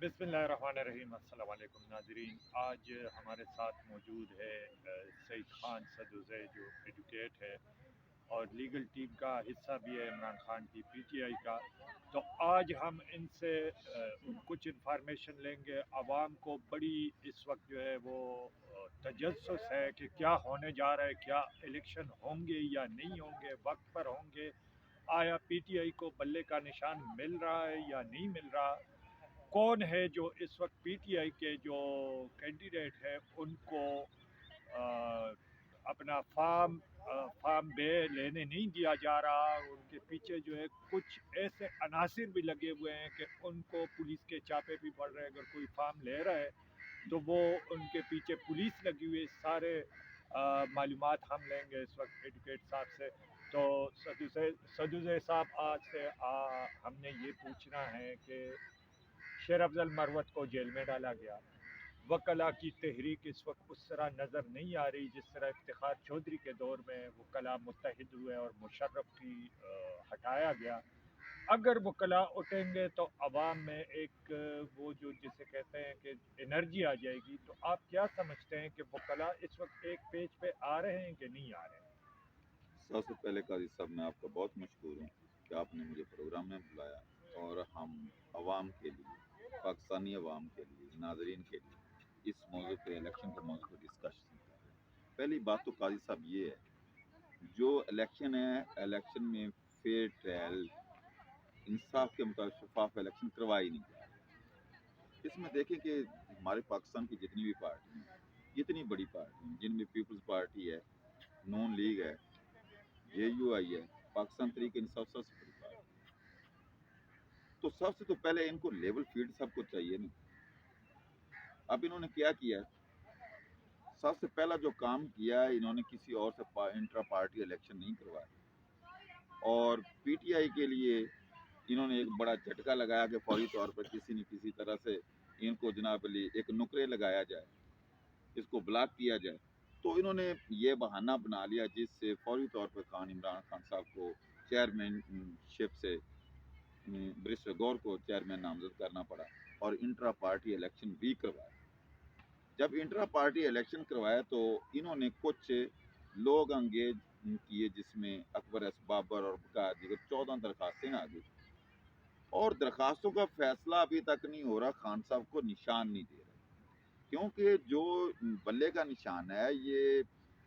बिस्मिल्लाहिर्रहमानिर्रहीम। अस्सलाम वालेकुम नाज़रीन। आज हमारे साथ मौजूद है सईद ख़ान सदुज़ई, जो एडवोकेट है और लीगल टीम का हिस्सा भी है इमरान ख़ान की पीटीआई का। तो आज हम इनसे कुछ इन्फॉर्मेशन लेंगे। आवाम को बड़ी इस वक्त जो है वो तजस्सुस है कि क्या होने जा रहा है, क्या इलेक्शन होंगे या नहीं होंगे, वक्त पर होंगे, आया पीटीआई को बल्ले का निशान मिल रहा है या नहीं मिल रहा, कौन है जो इस वक्त पीटीआई के जो कैंडिडेट है उनको अपना फार्म बे लेने नहीं दिया जा रहा। उनके पीछे जो है कुछ ऐसे अनासिर भी लगे हुए हैं कि उनको पुलिस के चापे भी पड़ रहे हैं। अगर कोई फार्म ले रहा है तो वो उनके पीछे पुलिस लगी हुई है। सारे मालूमात हम लेंगे इस वक्त एडवोकेट साहब से। तो सदुज़ई साहब, आज से हमने ये पूछना है कि शेर अफजल मरवत को जेल में डाला गया, वकला की तहरीक इस वक्त उस तरह नज़र नहीं आ रही जिस तरह इफ्तिखार चौधरी के दौर में वकला मुत्तहिद हुए और मुशर्रफ की हटाया गया। अगर वकला उठेंगे तो अवाम में एक वो जो जिसे कहते हैं कि एनर्जी आ जाएगी। तो आप क्या समझते हैं कि वकला इस वक्त एक पेज पे आ रहे हैं कि नहीं आ रहे हैं? सबसे पहले काजी साहब, मैं आपका बहुत मशहूर हूँ कि आपने मुझे प्रोग्राम में बुलाया और हम आवाम के लिए, पाकिस्तानी आवाम के लिए, नाजरीन के लिए इस मौजू पे, इलेक्शन के मौजू पर डिस्कशन कर रहे हैं। पहली बात तो काजी साहब ये है, जो इलेक्शन है, इलेक्शन में फेयर ट्रायल, इंसाफ के मुताबिक शफाफ इलेक्शन करवाई नहीं जा रही। इसमें देखें कि हमारे पाकिस्तान की जितनी भी पार्टी हैं, जितनी बड़ी पार्टी हैं, जिनमें पीपल्स पार्टी है, नून लीग है, JUI है, पाकिस्तान तरीके इंसाफ सबसे बड़ी पार्टी। तो सबसे तो पहले इनको लेवल फील्ड सबको चाहिए ना। अब इन्होंने क्या किया, सबसे पहला जो काम किया, इन्होंने किसी और से इंट्रा पार्टी इलेक्शन नहीं करवाया और पीटीआई के लिए इन्होंने एक बड़ा झटका लगाया कि फौरी तौर पर किसी न किसी तरह से इनको जनाब अली एक नुकरे लगाया जाए, इसको ब्लॉक किया जाए। तो इन्होंने ये बहाना बना लिया जिससे फौरी तौर पर इमरान खान साहब को चेयरमैनशिप से बैरिस्टर गौर को चेयरमैन नामजद करना पड़ा और इंट्रा पार्टी इलेक्शन भी करवाया। जब इंट्रा पार्टी इलेक्शन करवाया तो इन्होंने कुछ लोग अंगेज किए, जिसमें अकबर एस बाबर और दीगर 14 दरखास्तें आ गई और दरखास्तों का फैसला अभी तक नहीं हो रहा। खान साहब को निशान नहीं दे रहे, क्योंकि जो बल्ले का निशान है ये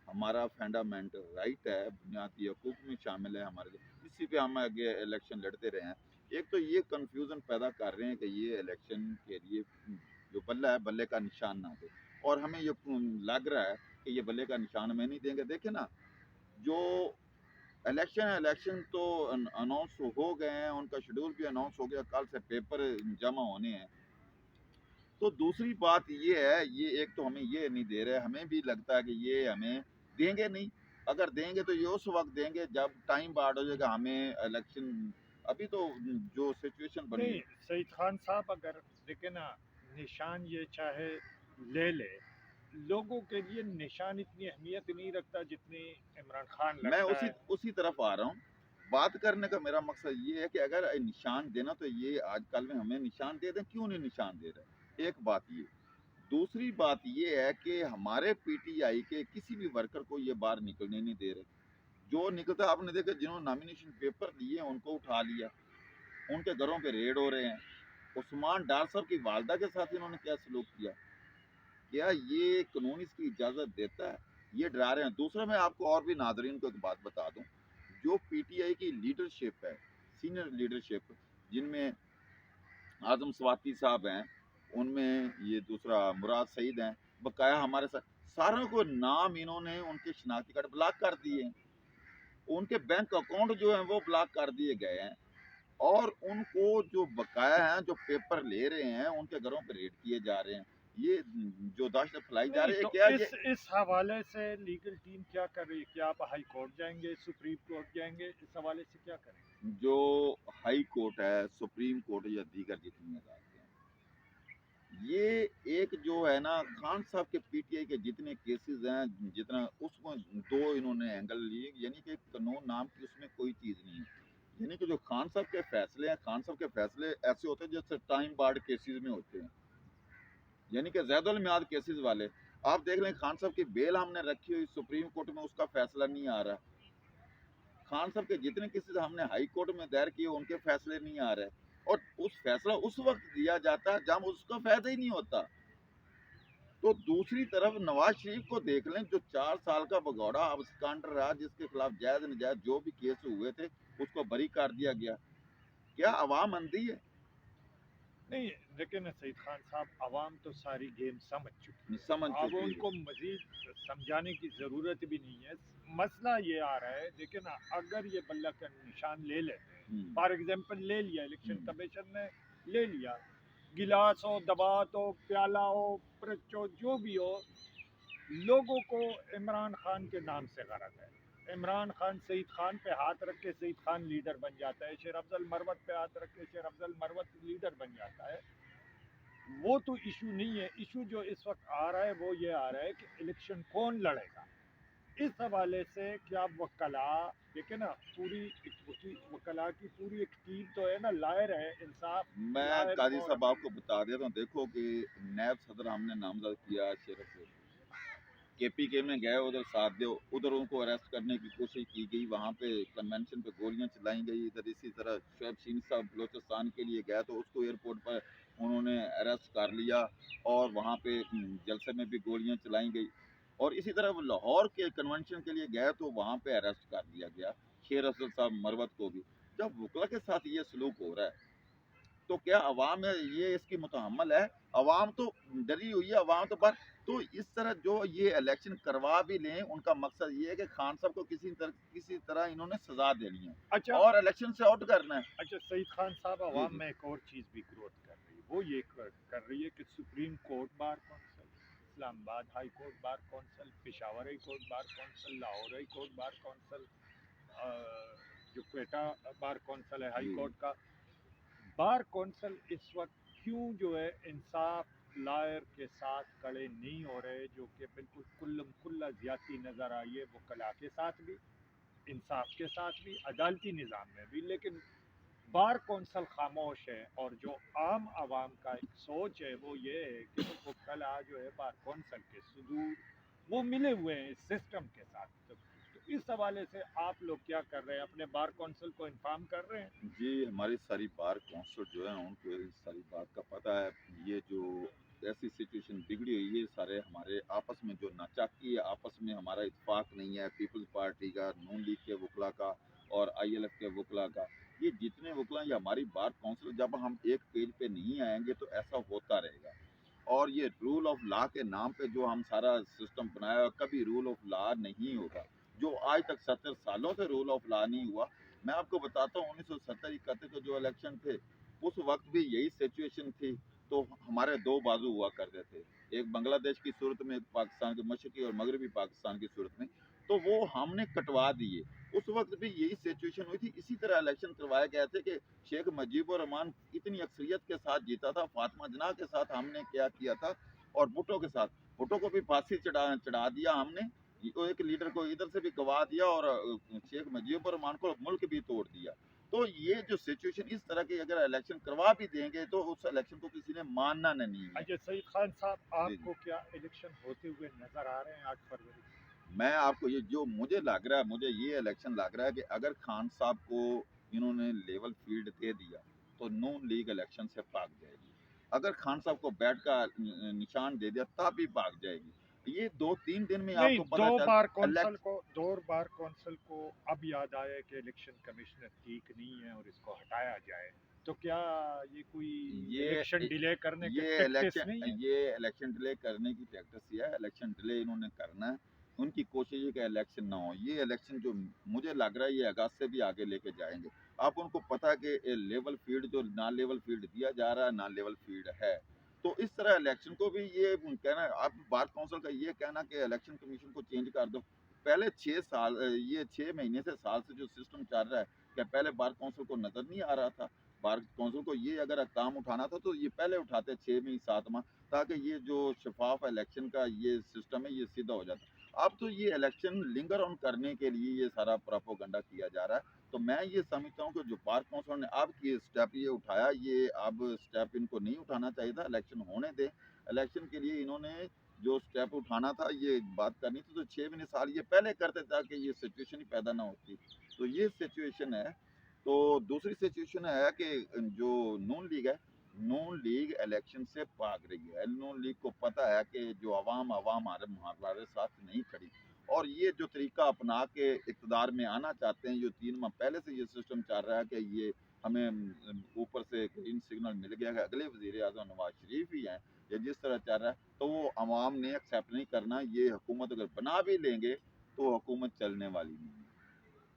हमारा फंडामेंटल राइट है, बुनियादी हकूक में शामिल है हमारे, इसी पे हम आगे इलेक्शन लड़ते रहे हैं। एक तो ये कंफ्यूजन पैदा कर रहे हैं कि ये इलेक्शन के लिए जो बल्ला है, बल्ले का निशान ना दे, और हमें ये लग रहा है कि ये बल्ले का निशान हमें नहीं देंगे। देखे ना, जो इलेक्शन तो अनाउंस हो गए हैं, उनका शेड्यूल भी अनाउंस हो गया, कल से पेपर जमा होने हैं। तो दूसरी बात ये है, ये एक तो हमें ये नहीं दे रहे, हमें भी लगता है कि ये हमें देंगे नहीं। अगर देंगे तो ये उस वक्त देंगे जब टाइम बार्ड हो जाएगा, हमें इलेक्शन। अभी तो जो सिचुएशन बनी नहीं है, सईद खान साहब, अगर देखे ना, निशान ये चाहे ले ले, लोगों के लिए निशान इतनी अहमियत नहीं रखता जितनी इमरान खान मैं रखता उसी है। उसी तरफ आ रहा हूँ। बात करने का मेरा मकसद ये है कि अगर निशान देना तो ये आजकल में हमें निशान दे दें, क्यों नहीं निशान दे रहे, एक बात ये। दूसरी बात ये है कि हमारे पीटीआई के किसी भी वर्कर को ये बाहर निकलने नहीं दे रहे। जो निकलता, आपने देखा, जिन्होंने नॉमिनेशन पेपर दिए उनको उठा लिया, उनके घरों पे रेड हो रहे हैं। उस्मान डार साहब की वालदा के साथ इन्होंने क्या सलूक किया, क्या ये कानून इसकी इजाजत देता है? ये डरा रहे हैं। दूसरा, मैं आपको और भी नाजरीन को एक बात बता दूं, जो पीटीआई की लीडरशिप है, सीनियर लीडरशिप, जिनमें आजम स्वाति साहब हैं, उनमें ये दूसरा मुराद सईद हैं, बकाया हमारे साथ सारों को नाम इन्होंने उनके शनाख्ती कार्ड ब्लॉक कर दिए हैं, उनके बैंक अकाउंट जो है वो ब्लॉक कर दिए गए हैं, और उनको जो बकाया हैं, जो पेपर ले रहे हैं, उनके घरों पर रेड किए जा रहे हैं। ये जो दहशत फैलाई जा नहीं रही है, तो क्या ये इस हवाले से लीगल टीम क्या कर रही है? क्या आप हाई कोर्ट जाएंगे, सुप्रीम कोर्ट जाएंगे? इस हवाले से क्या करेंगे? जो हाई कोर्ट है, सुप्रीम कोर्ट या दीगर जितनी अदालतें हैं, ये एक जो है ना, खान साहब के पीटीआई के जितने केसेस हैं, जितना उसको दो इन्होंने एंगल लिए, यानी कि कानून नाम की उसमें कोई चीज़ नहीं है। यानी कि जो खान साहब के फैसले हैं, खान साहब के फैसले ऐसे होते हैं जैसे टाइम बार्ड केसेस में होते हैं, यानी कि ज़ैदुल मियाद केसेस वाले। आप देख लें, खान साहब की बेल हमने रखी हुई सुप्रीम कोर्ट में, उसका फैसला नहीं आ रहा। खान साहब के जितने केसेस हमने हाई कोर्ट में दायर किए, उनके फैसले नहीं आ रहे, और उस फैसला उस वक्त दिया जाता है जब उसका फायदा ही नहीं होता। तो दूसरी तरफ नवाज शरीफ को देख लें, जो 4 साल का भगौड़ा अब्सकांडर रहा, जिसके खिलाफ जायज नजायज जो भी केस हुए थे उसको बरी कर दिया गया। क्या अवाम अंधी है? नहीं, लेकिन सईद खान साहब, आवाम तो सारी गेम समझ चुकी है, समझ अब चुकी है। उनको मजीद समझाने की ज़रूरत भी नहीं है। मसला ये आ रहा है, देखिए ना, अगर ये बल्ला का निशान ले लेते हैं, हम्म, फॉर एग्जांपल ले लिया, इलेक्शन हम्म, कमीशन ने ले लिया, गिलास हो, दबात हो, प्याला हो, प्रच हो, जो भी हो, लोगों को इमरान खान के नाम से गरज है। इमरान खान सईद खान पे हाथ रख के सईद खान लीडर बन जाता है, शेर अफजल मरवत पे हाथ रख के शेर अफजल मरवत लीडर बन जाता है। वो तो इशू नहीं है। इशू जो इस वक्त आ रहा है वो ये आ रहा है कि इलेक्शन कौन लड़ेगा। इस हवाले से क्या वकला, देखिए ना, वकला की पूरी एक टीम तो है ना, लायर है, इंसाफ मैं लायर काजी और साहब आपको बता देता हूँ, देखो कि नैब सदर हमने नामजद किया शेर से, केपीके में गए, उधर साथ दो, उधर उनको अरेस्ट करने की कोशिश की गई, वहाँ पे कन्वेंशन पे गोलियां चलाई गई। इधर इसी तरह शोएब शीन साहब बलोचिस्तान के लिए गए तो उसको एयरपोर्ट पर उन्होंने अरेस्ट कर लिया, और वहाँ पे जलसे में भी गोलियां चलाई गई। और इसी तरह वो लाहौर के कन्वेंशन के लिए गए तो वहाँ पे अरेस्ट कर लिया गया शेर अफजल साहब मरवत को भी। जब वकला के साथ ये सलूक हो रहा है, तो क्या अवाम है ये इसकी मुतहम्मल है? अवाम तो डरी हुई है, अवाम तो बस, तो इस तरह जो ये इलेक्शन करवा भी लें, उनका मकसद ये है कि खान साहब को किसी तरह इन्होंने सजा देनी है अच्छा और इलेक्शन से आउट करना है। अच्छा सईद खान साहब, जी अवाम जी। में एक और चीज़ भी ग्रोथ कर रही है, वो ये कर रही है कि supreme court bar council, Islamabad high court bar council, Peshawar high court bar council, Lahore high court bar council, जो क्वेटा बार कौंसिल है हाई जी कोर्ट का, बार कौंसिल इस वक्त क्यों जो है इंसाफ लायर के साथ खड़े नहीं हो रहे, जो कि बिल्कुल कुल्लम कुल्ला ज्यादती नज़र आई है वकला के साथ भी, इंसाफ के साथ भी, अदालती निज़ाम में भी। लेकिन बार कौंसल खामोश है, और जो आम आवाम का एक सोच है वो ये है कि वो वकला जो है बार कौंसल के सुदूर वो मिले हुए हैं इस सिस्टम के साथ। तो इस हवाले से आप लोग क्या कर रहे हैं, अपने बार कौंसल को इन्फॉर्म कर रहे हैं? जी, हमारी सारी बार कौंसिल जो है उनको इस सारी बात का पता है। ये जो ऐसी सिचुएशन बिगड़ी हुई है, सारे हमारे आपस में जो नाचाकी है, आपस में हमारा इत्तेफाक नहीं है, पीपल्स पार्टी का, नून लीग के वकला का और ILF के वकला का, ये जितने वकला, ये हमारी बार कौंसिल, जब हम एक पेज पे नहीं आएंगे तो ऐसा होता रहेगा। और ये रूल ऑफ लॉ के नाम पे जो हम सारा सिस्टम बनाया है, कभी रूल ऑफ लॉ नहीं होगा। जो आज तक 70 सालों से रूल ऑफ लॉ नहीं हुआ। मैं आपको बताता हूँ, 1970-71 के जो इलेक्शन थे, उस वक्त भी यही सिचुएशन थी। तो हमारे दो बाजू हुआ करते थे, एक बांग्लादेश की सूरत में, एक पाकिस्तान के मशरकी और मगरबी पाकिस्तान की सूरत में। तो वो हमने कटवा दिए। उस वक्त भी यही सिचुएशन हुई थी, इसी तरह इलेक्शन करवाए गए थे कि शेख मुजीबुर रहमान इतनी अक्सरियत के साथ जीता था, फातिमा जिन्ना के साथ हमने क्या किया था, और भुट्टो के साथ, भुट्टो को भी फांसी चढ़ा दिया हमने, तो एक लीडर को इधर से भी गवा दिया, और शेख मुजीबुर रहमान को मुल्क भी तोड़ दिया। तो ये जो सिचुएशन, इस तरह के अगर इलेक्शन करवा भी देंगे तो उस इलेक्शन को किसी ने मानना नहीं है। अच्छा सईद खान साहब, जी जी। आपको क्या इलेक्शन होते हुए नजर आ रहे हैं 8 फरवरी? मैं आपको ये जो मुझे लग रहा है, मुझे ये इलेक्शन लग रहा है कि अगर खान साहब को इन्होंने लेवल फील्ड दे दिया तो नून लीग इलेक्शन से भाग जाएगी। अगर खान साहब को बैट का निशान दे दिया तब भी भाग जाएगी। ये 2-3 दिन में नहीं, आपको पता चल दो बार कौंसल को अब याद आया कि इलेक्शन कमिश्नर ठीक नहीं है और इसको हटाया जाए, तो क्या ये कोई ये इलेक्शन डिले करने के ये टैक्टिस नहीं इलेक्शन है? ये इलेक्शन डिले करने की टैक्टिस ही है। इलेक्शन डिले इन्होंने करना है, उनकी कोशिश है कि इलेक्शन ना हो। ये इलेक्शन जो मुझे लग रहा है, ये अगस्त से भी आगे लेके जाएंगे। अब उनको पता है कि लेवल फील्ड जो ना लेवल फील्ड दिया जा रहा है, ना लेवल फील्ड है। तो इस तरह इलेक्शन को भी ये कहना, अब बार काउंसिल का ये कहना कि इलेक्शन कमीशन को चेंज कर दो। पहले 6 साल, ये 6 महीने से साल से जो सिस्टम चल रहा है, क्या पहले बार काउंसिल को नजर नहीं आ रहा था? बार काउंसिल को ये अगर काम उठाना था तो ये पहले उठाते, 6 महीने 7 माह, ताकि ये जो शफाफ इलेक्शन का ये सिस्टम है ये सीधा हो जाता। اب تو یہ الیکشن لنگر آن کرنے کے لیے یہ سارا پراپوگنڈا کیا جا رہا ہے. تو میں یہ سمجھتا ہوں کہ جو پارک کونسل نے اب یہ اسٹیپ یہ اٹھایا، یہ اب اسٹیپ ان کو نہیں اٹھانا چاہیے تھا. الیکشن ہونے دیں. الیکشن کے لیے انہوں نے جو اسٹیپ اٹھانا تھا، یہ بات کرنی تھی تو 6 مہینے سال یہ پہلے کرتے تاکہ یہ سچویشن ہی پیدا نہ ہوتی. تو یہ سچویشن ہے. تو دوسری سچویشن ہے کہ جو نون لیگ ہے، نون لیگ الیکشن سے بھاگ رہی ہے. نون لیگ کو پتہ ہے کہ جو عوام ہمارے ساتھ نہیں کھڑی، اور یہ جو طریقہ اپنا کے اقتدار میں آنا چاہتے ہیں، جو 3 ماہ پہلے سے یہ سسٹم چل رہا ہے کہ یہ ہمیں اوپر سے گرین سگنل مل گیا کہ اگلے وزیر اعظم نواز شریف ہی ہیں، یا جس طرح چل رہا ہے، تو وہ عوام نے ایکسیپٹ نہیں کرنا. یہ حکومت اگر بنا بھی لیں گے تو حکومت چلنے والی نہیں ہے.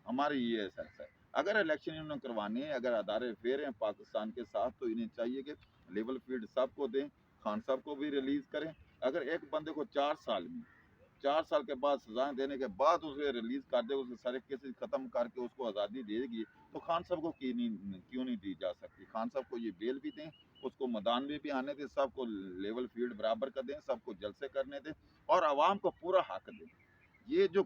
ہماری یہ احساس ہے. اگر الیکشن انہوں نے کروانے ہیں، اگر ادارے فیئر ہیں پاکستان کے ساتھ، تو انہیں چاہیے کہ لیول فیلڈ سب کو دیں، خان صاحب کو بھی ریلیز کریں. اگر ایک بندے کو 4 سال کے بعد سزائیں دینے کے بعد اسے ریلیز کر دے، اسے سارے کیسز ختم کر کے اس کو آزادی دے گی، تو خان صاحب کو کیوں نہیں دی جا سکتی؟ خان صاحب کو یہ بیل بھی دیں، اس کو میدان میں بھی آنے دیں، سب کو لیول فیلڈ برابر کر دیں، سب کو جلسے کرنے دیں، اور عوام کو پورا حق دیں. یہ جو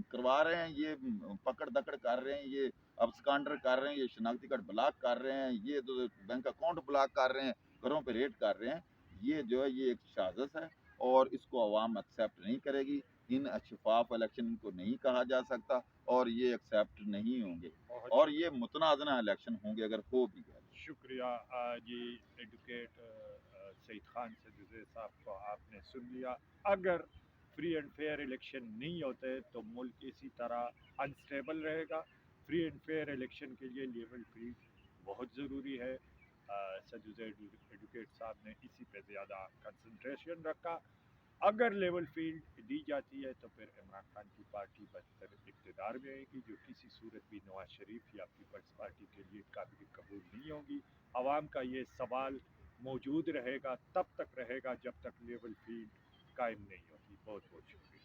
کروا رہے ہیں، یہ پکڑ دکڑ کر رہے ہیں، یہ ابسکانڈر کر رہے ہیں، یہ شناختی کارڈ بلاک کر رہے ہیں، یہ بینک اکاؤنٹ بلاک کر رہے ہیں، گھروں پہ ریڈ کر رہے ہیں، یہ جو ہے یہ ایک شازش ہے، اور اس کو عوام ایکسیپٹ نہیں کرے گی. ان شفاف الیکشن ان کو نہیں کہا جا سکتا، اور یہ ایکسیپٹ نہیں ہوں گے، بہت اور یہ متنازعہ الیکشن ہوں گے اگر ہو بھی گیا. شکریہ جی ایڈوکیٹ سعید خان سدوزے صاحب کو آپ نے سن لیا. اگر فری اینڈ فیئر الیکشن نہیں ہوتے تو ملک اسی طرح انسٹیبل رہے گا. فری اینڈ فیئر الیکشن کے لیے لیول فیلڈ بہت ضروری ہے. سدوزے ایڈوکیٹ صاحب نے اسی پہ زیادہ کنسنٹریشن رکھا. اگر لیول فیلڈ دی جاتی ہے تو پھر عمران خان کی پارٹی بدتر اقتدار میں آئے گی، جو کسی صورت بھی نواز شریف یا پیپلز پارٹی کے لیے قابل قبول نہیں ہوگی. عوام کا یہ سوال موجود رہے گا، تب تک رہے گا جب تک لیول فیلڈ قائم نہیں ہوگی. بہت بہت شکریہ.